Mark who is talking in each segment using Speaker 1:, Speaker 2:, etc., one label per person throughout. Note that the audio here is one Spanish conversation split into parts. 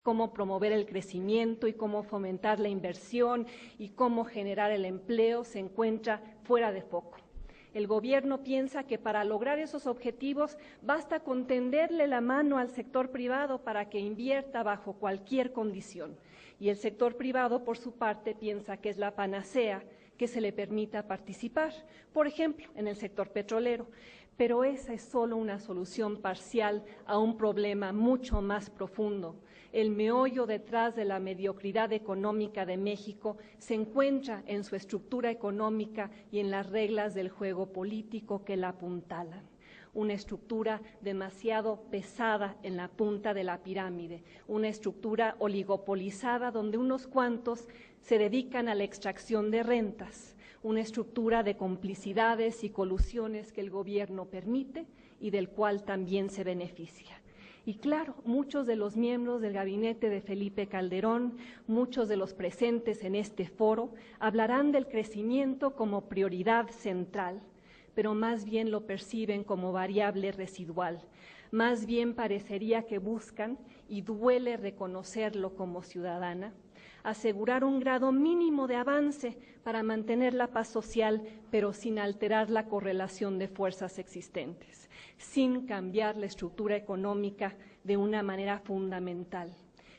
Speaker 1: cómo promover el crecimiento y cómo fomentar la inversión y cómo generar el empleo se encuentra fuera de foco. El gobierno piensa que para lograr esos objetivos basta con tenderle la mano al sector privado para que invierta bajo cualquier condición. Y el sector privado, por su parte, piensa que es la panacea que se le permita participar, por ejemplo, en el sector petrolero. Pero esa es solo una solución parcial a un problema mucho más profundo. El meollo detrás de la mediocridad económica de México se encuentra en su estructura económica y en las reglas del juego político que la apuntalan. Una estructura demasiado pesada en la punta de la pirámide, una estructura oligopolizada donde unos cuantos se dedican a la extracción de rentas, una estructura de complicidades y colusiones que el gobierno permite y del cual también se beneficia. Y claro, muchos de los miembros del gabinete de Felipe Calderón, muchos de los presentes en este foro, hablarán del crecimiento como prioridad central, pero más bien lo perciben como variable residual. Más bien parecería que buscan, y duele reconocerlo como ciudadana, asegurar un grado mínimo de avance para mantener la paz social, pero sin alterar la correlación de fuerzas existentes, sin cambiar la estructura económica de una manera fundamental.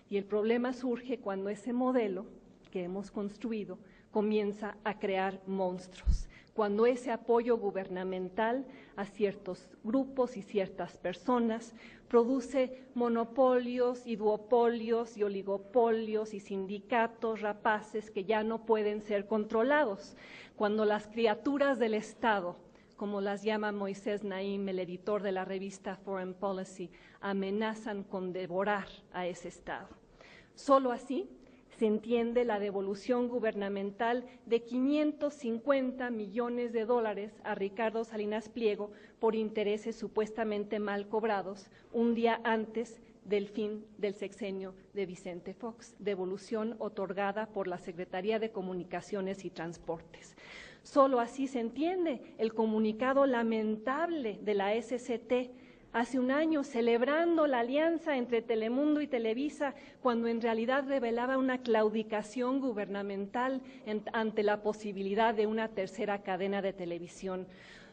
Speaker 1: Y el problema surge cuando ese modelo que hemos construido comienza a crear monstruos, cuando ese apoyo gubernamental a ciertos grupos y ciertas personas produce monopolios y duopolios y oligopolios y sindicatos rapaces que ya no pueden ser controlados, cuando las criaturas del Estado, como las llama Moisés Naim, el editor de la revista Foreign Policy, amenazan con devorar a ese Estado. Solo así se entiende la devolución gubernamental de 550 millones de dólares a Ricardo Salinas Pliego por intereses supuestamente mal cobrados un día antes del fin del sexenio de Vicente Fox, devolución otorgada por la Secretaría de Comunicaciones y Transportes. Solo así se entiende el comunicado lamentable de la SCT hace un año, celebrando la alianza entre Telemundo y Televisa, cuando en realidad revelaba una claudicación gubernamental ante la posibilidad de una tercera cadena de televisión.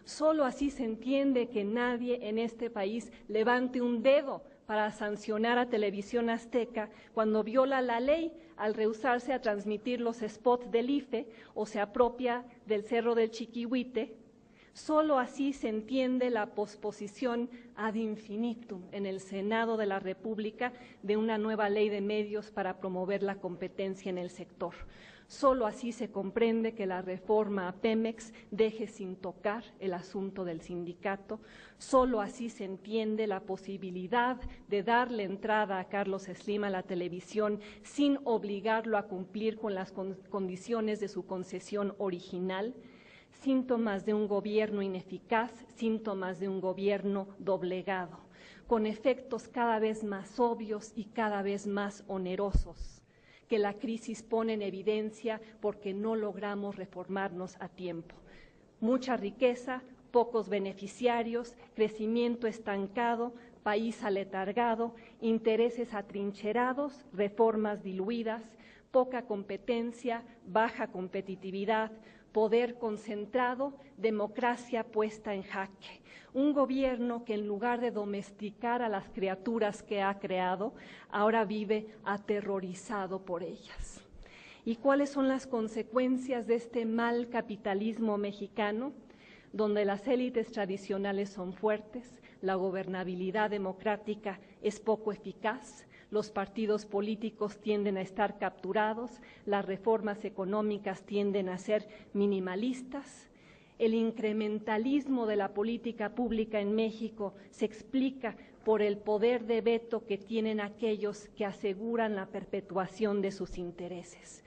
Speaker 1: Solo así se entiende que nadie en este país levante un dedo para sancionar a Televisión Azteca cuando viola la ley al rehusarse a transmitir los spots del IFE o se apropia del Cerro del Chiquihuite. Solo así se entiende la posposición ad infinitum en el Senado de la República de una nueva ley de medios para promover la competencia en el sector. Solo así se comprende que la reforma a Pemex deje sin tocar el asunto del sindicato. Solo así se entiende la posibilidad de darle entrada a Carlos Slim a la televisión sin obligarlo a cumplir con las condiciones de su concesión original. Síntomas de un gobierno ineficaz, síntomas de un gobierno doblegado, con efectos cada vez más obvios y cada vez más onerosos, que la crisis pone en evidencia porque no logramos reformarnos a tiempo. Mucha riqueza, pocos beneficiarios, crecimiento estancado, país aletargado, intereses atrincherados, reformas diluidas, poca competencia, baja competitividad, poder concentrado, democracia puesta en jaque. Un gobierno que en lugar de domesticar a las criaturas que ha creado, ahora vive aterrorizado por ellas. ¿Y cuáles son las consecuencias de este mal capitalismo mexicano? Donde las élites tradicionales son fuertes, la gobernabilidad democrática es poco eficaz, los partidos políticos tienden a estar capturados, las reformas económicas tienden a ser minimalistas. El incrementalismo de la política pública en México se explica por el poder de veto que tienen aquellos que aseguran la perpetuación de sus intereses.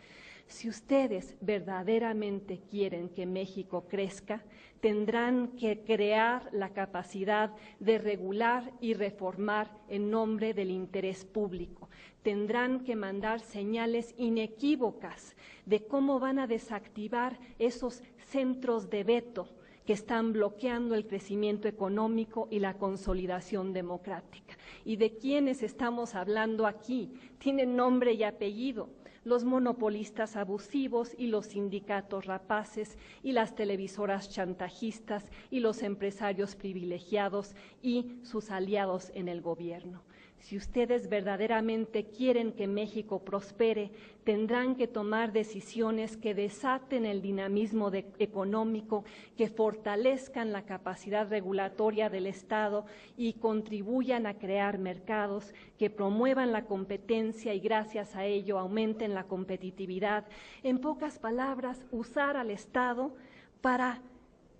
Speaker 1: Si ustedes verdaderamente quieren que México crezca, tendrán que crear la capacidad de regular y reformar en nombre del interés público. Tendrán que mandar señales inequívocas de cómo van a desactivar esos centros de veto que están bloqueando el crecimiento económico y la consolidación democrática. ¿Y de quiénes estamos hablando aquí? Tienen nombre y apellido: los monopolistas abusivos y los sindicatos rapaces y las televisoras chantajistas y los empresarios privilegiados y sus aliados en el gobierno. Si ustedes verdaderamente quieren que México prospere, tendrán que tomar decisiones que desaten el dinamismo económico, que fortalezcan la capacidad regulatoria del Estado y contribuyan a crear mercados, que promuevan la competencia y gracias a ello aumenten la competitividad. En pocas palabras, usar al Estado para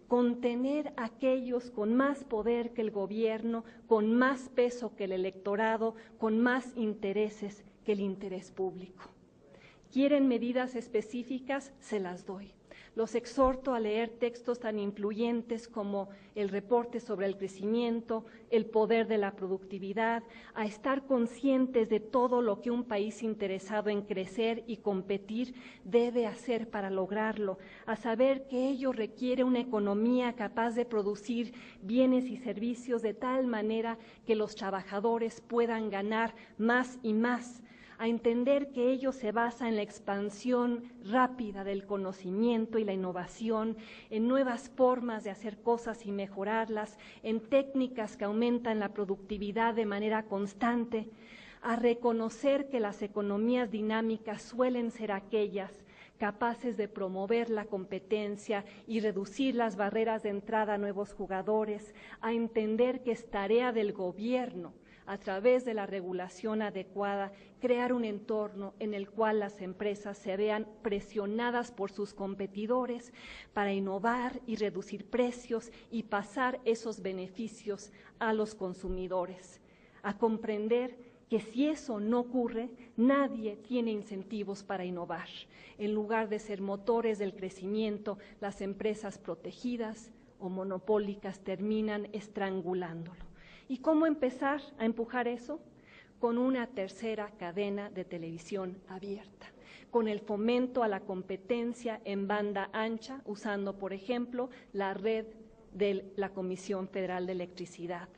Speaker 1: contener a aquellos con más poder que el gobierno, con más peso que el electorado, con más intereses que el interés público. ¿Quieren medidas específicas? Se las doy. Los exhorto a leer textos tan influyentes como el reporte sobre el crecimiento, el poder de la productividad, a estar conscientes de todo lo que un país interesado en crecer y competir debe hacer para lograrlo, a saber que ello requiere una economía capaz de producir bienes y servicios de tal manera que los trabajadores puedan ganar más y más, a entender que ello se basa en la expansión rápida del conocimiento y la innovación, en nuevas formas de hacer cosas y mejorarlas, en técnicas que aumentan la productividad de manera constante, a reconocer que las economías dinámicas suelen ser aquellas capaces de promover la competencia y reducir las barreras de entrada a nuevos jugadores, a entender que es tarea del gobierno, a través de la regulación adecuada, crear un entorno en el cual las empresas se vean presionadas por sus competidores para innovar y reducir precios y pasar esos beneficios a los consumidores, a comprender que si eso no ocurre, nadie tiene incentivos para innovar. En lugar de ser motores del crecimiento, las empresas protegidas o monopólicas terminan estrangulándolo. ¿Y cómo empezar a empujar eso? Con una tercera cadena de televisión abierta, con el fomento a la competencia en banda ancha, usando, por ejemplo, la red de la Comisión Federal de Electricidad,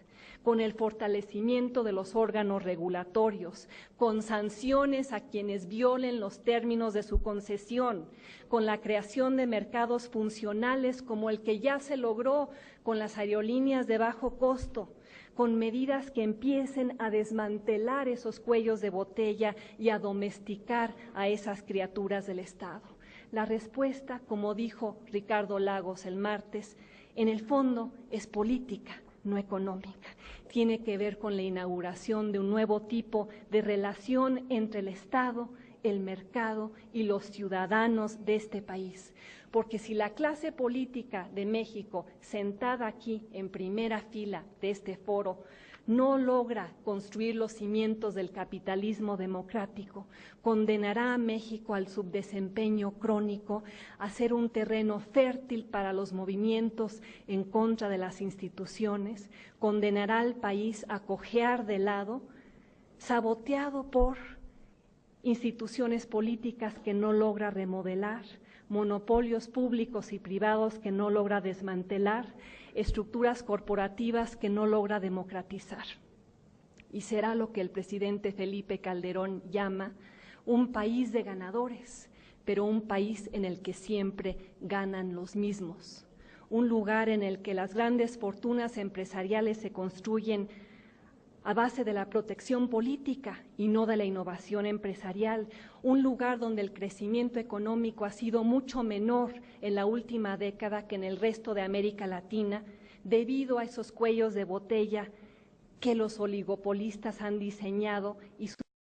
Speaker 1: con el fortalecimiento de los órganos regulatorios, con sanciones a quienes violen los términos de su concesión, con la creación de mercados funcionales como el que ya se logró con las aerolíneas de bajo costo, con medidas que empiecen a desmantelar esos cuellos de botella y a domesticar a esas criaturas del Estado. La respuesta, como dijo Ricardo Lagos el martes, en el fondo es política, no económica. Tiene que ver con la inauguración de un nuevo tipo de relación entre el Estado, el mercado y los ciudadanos de este país. Porque si la clase política de México, sentada aquí en primera fila de este foro, no logra construir los cimientos del capitalismo democrático, condenará a México al subdesempeño crónico, a ser un terreno fértil para los movimientos en contra de las instituciones, condenará al país a cojear de lado, saboteado por instituciones políticas que no logra remodelar, monopolios públicos y privados que no logra desmantelar, estructuras corporativas que no logra democratizar. Y será lo que el presidente Felipe Calderón llama un país de ganadores, pero un país en el que siempre ganan los mismos, un lugar en el que las grandes fortunas empresariales se construyen a base de la protección política y no de la innovación empresarial, un lugar donde el crecimiento económico ha sido mucho menor en la última década que en el resto de América Latina, debido a esos cuellos de botella que los oligopolistas han diseñado y